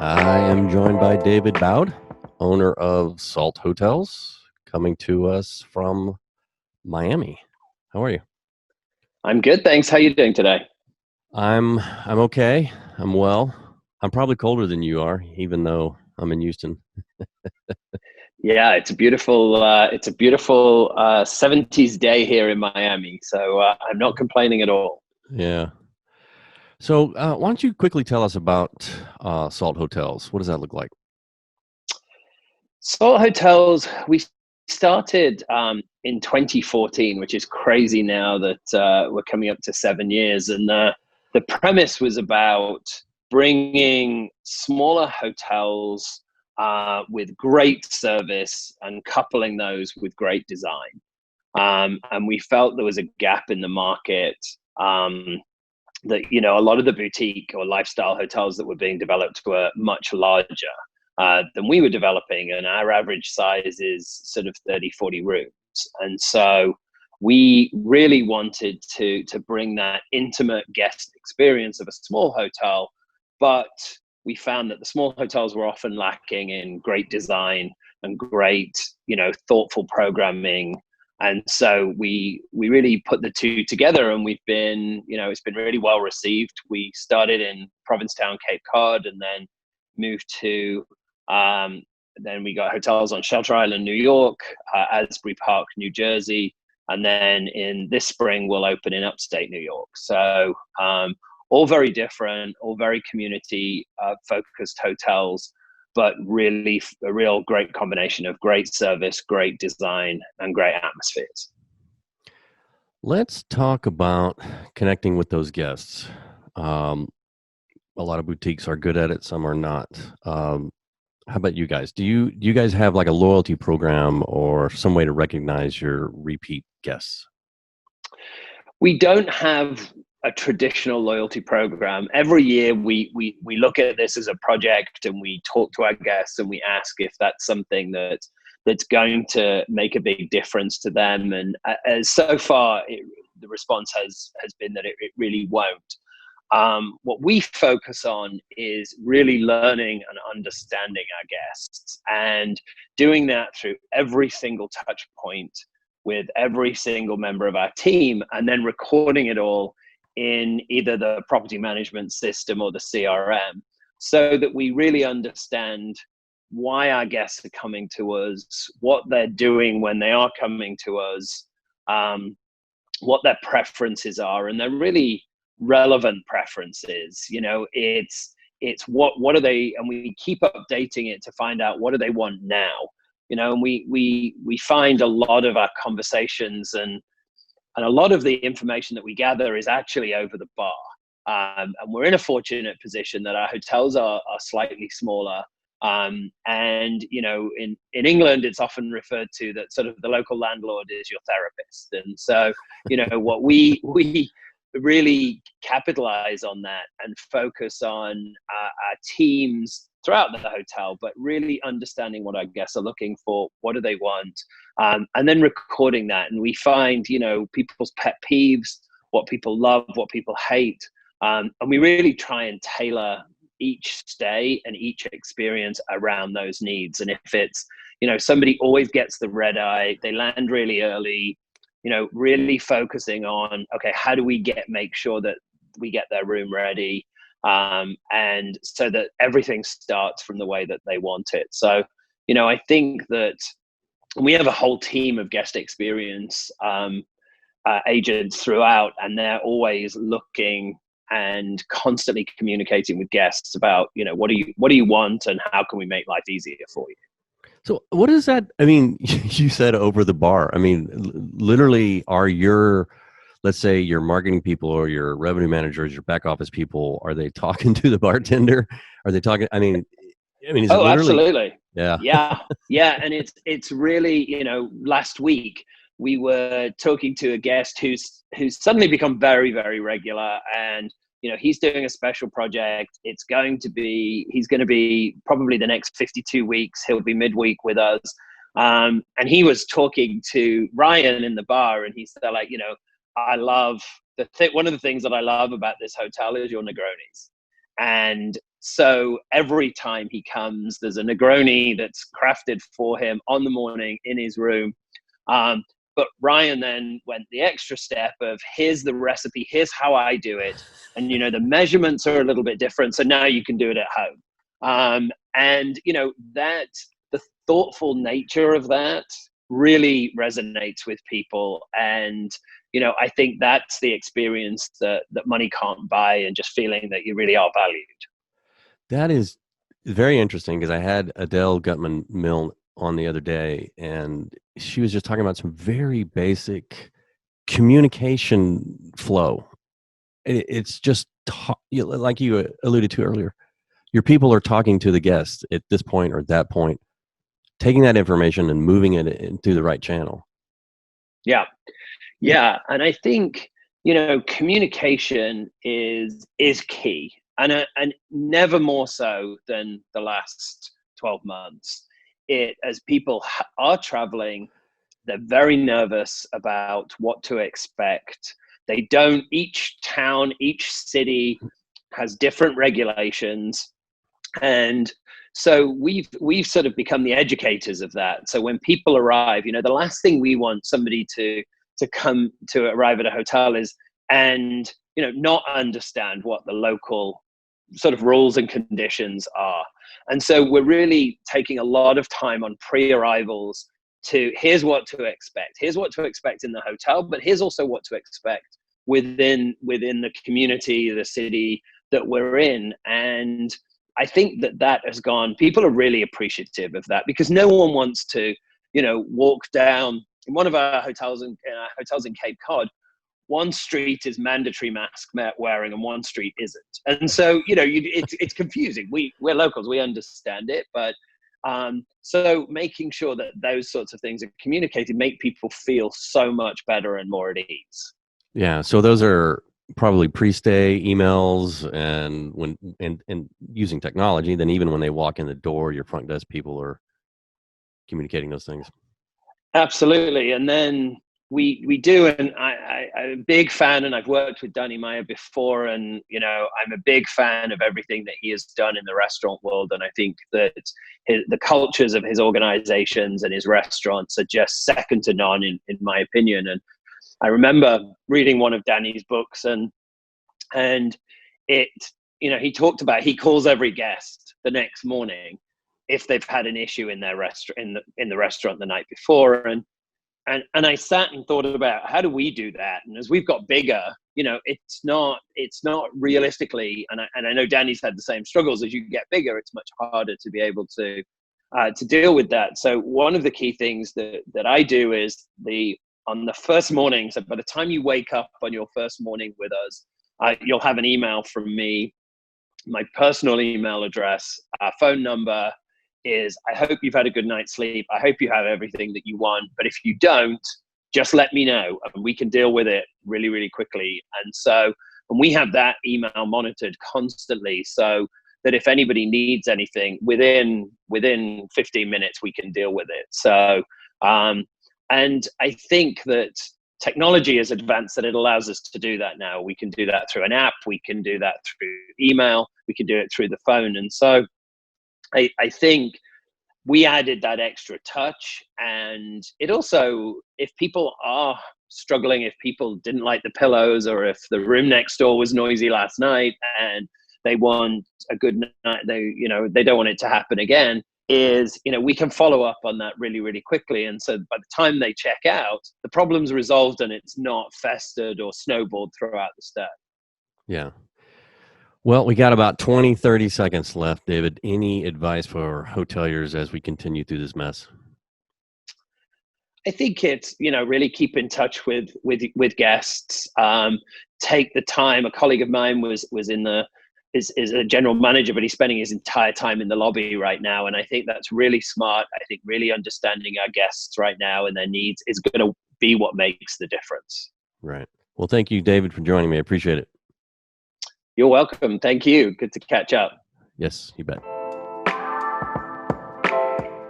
I am joined by David Bowd, owner of Salt Hotels, coming to us from Miami. How are you? I'm good, thanks. How you doing today? I'm okay. I'm well. I'm probably colder than you are, even though I'm in Houston. Yeah, it's a beautiful 70s day here in Miami, so I'm not complaining at all. Yeah. So, why don't you quickly tell us about Salt Hotels? What does that look like? Salt Hotels, we started in 2014, which is crazy now that we're coming up to 7 years. And the premise was about bringing smaller hotels with great service and coupling those with great design. And we felt there was a gap in the market, that a lot of the boutique or lifestyle hotels that were being developed were much larger than we were developing, and our average size is sort of 30, 40 rooms. And so we really wanted to bring that intimate guest experience of a small hotel, but we found that the small hotels were often lacking in great design and great, thoughtful programming. And so we really put the two together, and we've been, it's been really well received. We started in Provincetown, Cape Cod, and then moved to um, then we got hotels on Shelter Island, New York, Asbury Park, New Jersey, and then in this spring we'll open in upstate New York. So all very different, all very community focused hotels, but really a real great combination of great service, great design, and great atmospheres. Let's talk about connecting with those guests. Um, a lot of boutiques are good at it, some are not. How about you guys? Do you guys have like a loyalty program or some way to recognize your repeat guests? We don't have a traditional loyalty program. Every year we look at this as a project, and we talk to our guests and we ask if that's something that's going to make a big difference to them. And so far, the response has been that it really won't. What we focus on is really learning and understanding our guests, and doing that through every single touch point with every single member of our team, and then recording it all in either the property management system or the CRM, so that we really understand why our guests are coming to us, what they're doing when they are coming to us, um, what their preferences are, and they're really relevant preferences. It's what are they, and we keep updating it to find out what do they want now. And we find a lot of our conversations and a lot of the information that we gather is actually over the bar. And we're in a fortunate position that our hotels are slightly smaller. And in England, it's often referred to that sort of the local landlord is your therapist. And so, what we really capitalize on that and focus on our teams throughout the hotel, but really understanding what our guests are looking for, what do they want, and then recording that. And we find, people's pet peeves, what people love, what people hate, and we really try and tailor each stay and each experience around those needs. And if it's, somebody always gets the red eye, they land really early, really focusing on, okay, how do we make sure that we get their room ready, and so that everything starts from the way that they want it. So, I think that we have a whole team of guest experience agents throughout, and they're always looking and constantly communicating with guests about, what do you want and how can we make life easier for you. So, what is that? I mean, you said over the bar. I mean, literally, let's say your marketing people or your revenue managers, your back office people, are they talking to the bartender? Are they talking? I mean, is it Oh, literally? absolutely. Yeah. Yeah, and it's really, last week we were talking to a guest who's suddenly become very, very regular, and he's doing a special project. He's going to be probably the next 52 weeks. He'll be midweek with us. And he was talking to Ryan in the bar, and he said, like, I love one of the things that I love about this hotel is your Negronis. And So every time he comes, there's a Negroni that's crafted for him on the morning in his room. But Ryan then went the extra step of, here's the recipe, here's how I do it. And, the measurements are a little bit different. So now you can do it at home. And, that the thoughtful nature of that really resonates with people. And, I think that's the experience that money can't buy, and just feeling that you really are valued. That is very interesting, because I had Adele Gutman Milne on the other day, and she was just talking about some very basic communication flow. It's just like you alluded to earlier. Your people are talking to the guests at this point or that point, taking that information and moving it into the right channel. Yeah. And I think, communication is key, and never more so than the last 12 months. As people are traveling, they're very nervous about what to expect. Each town, each city has different regulations. And so we've sort of become the educators of that. So when people arrive, the last thing we want somebody to come to arrive at a hotel is, and not understand what the local sort of rules and conditions are. And so we're really taking a lot of time on pre-arrivals to, here's what to expect. Here's what to expect in the hotel, but here's also what to expect within the community, the city that we're in. And I think that has gone, people are really appreciative of that, because no one wants to, walk down in one of our hotels in Cape Cod. One street is mandatory mask wearing and one street isn't. And so, it's confusing. We're locals, we understand it, but so making sure that those sorts of things are communicated make people feel so much better and more at ease. Yeah. So those are probably pre-stay emails, and and using technology, then even when they walk in the door, your front desk people are communicating those things. Absolutely. And then we do, and I'm a big fan, and I've worked with Danny Meyer before, and I'm a big fan of everything that he has done in the restaurant world. And I think that the cultures of his organizations and his restaurants are just second to none, in my opinion. And I remember reading one of Danny's books, and it, he talked about, he calls every guest the next morning if they've had an issue in their restaurant, in the restaurant the night before. And I sat and thought about, how do we do that? And as we've got bigger, it's not realistically, and I know Danny's had the same struggles. As you get bigger, it's much harder to be able to deal with that. So one of the key things that I do is on the first morning, so by the time you wake up on your first morning with us, you'll have an email from me. My personal email address, phone number is, I hope you've had a good night's sleep. I hope you have everything that you want. But if you don't, just let me know, and we can deal with it really, really quickly. And we have that email monitored constantly, so that if anybody needs anything, within 15 minutes, we can deal with it. So, and I think that technology is advanced, that it allows us to do that now. We can do that through an app. We can do that through email. We can do it through the phone. And so I think we added that extra touch. And it also, if people are struggling, if people didn't like the pillows, or if the room next door was noisy last night and they want a good night, they don't want it to happen again, we can follow up on that really, really quickly. And so by the time they check out, the problem's resolved and it's not festered or snowballed throughout the stay. Yeah. Well, we got about 20, 30 seconds left. David, any advice for hoteliers as we continue through this mess? I think it's, really keep in touch with guests. Take the time. A colleague of mine was is a general manager, but he's spending his entire time in the lobby right now. And I think that's really smart. I think really understanding our guests right now and their needs is going to be what makes the difference. Right. Well, thank you, David, for joining me. I appreciate it. You're welcome. Thank you. Good to catch up. Yes, you bet.